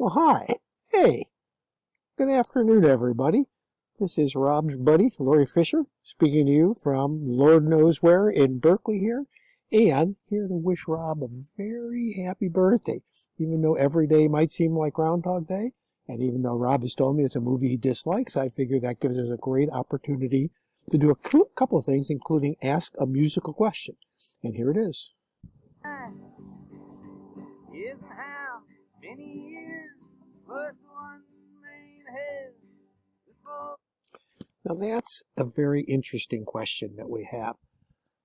Well, hi. Hey. Good afternoon, everybody. This is Rob's buddy, Lori Fisher, speaking to you from Lord knows where in Berkeley here, and here to wish Rob a very happy birthday, even though every day might seem like Groundhog Day, and even though Rob has told me it's a movie he dislikes, I figure that gives us a great opportunity to do a couple of things, including ask a musical question. And here it is. Isn't how many years was one main head before? Now that's a very interesting question that we have.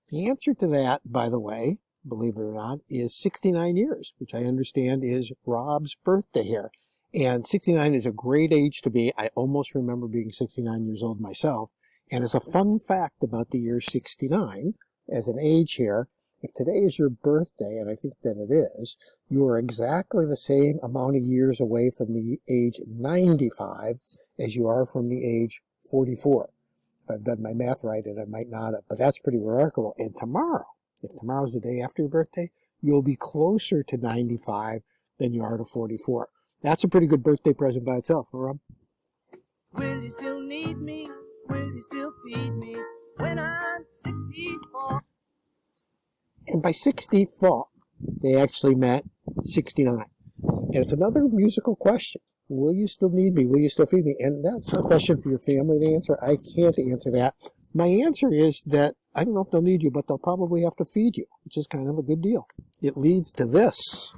The answer to that, by the way, believe it or not, is 69 years, which I understand is Rob's birthday here. And 69 is a great age to be. I almost remember being 69 years old myself. And as a fun fact about the year 69, as an age here, if today is your birthday, and I think that it is, you are exactly the same amount of years away from the age 95 as you are from the age 44. If I've done my math right, and I might not have, but that's pretty remarkable. And tomorrow, if tomorrow's the day after your birthday, you'll be closer to 95 than you are to 44. That's a pretty good birthday present by itself, huh, Rob? Will you still need me? Will you still feed me when I'm 64? And by 64, they actually meant 69. And it's another musical question. Will you still need me? Will you still feed me? And that's a question for your family to answer. I can't answer that. My answer is that I don't know if they'll need you, but they'll probably have to feed you, which is kind of a good deal. It leads to this.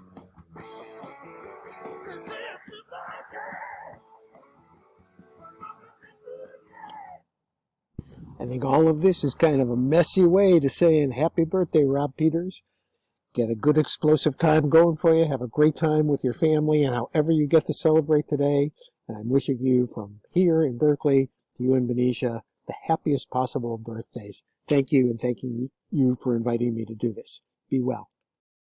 I think all of this is kind of a messy way to saying happy birthday, Rob Peters. Get a good explosive time going for you. Have a great time with your family and however you get to celebrate today. And I'm wishing you from here in Berkeley to you and Benicia the happiest possible birthdays. Thank you, and thanking you for inviting me to do this. Be well.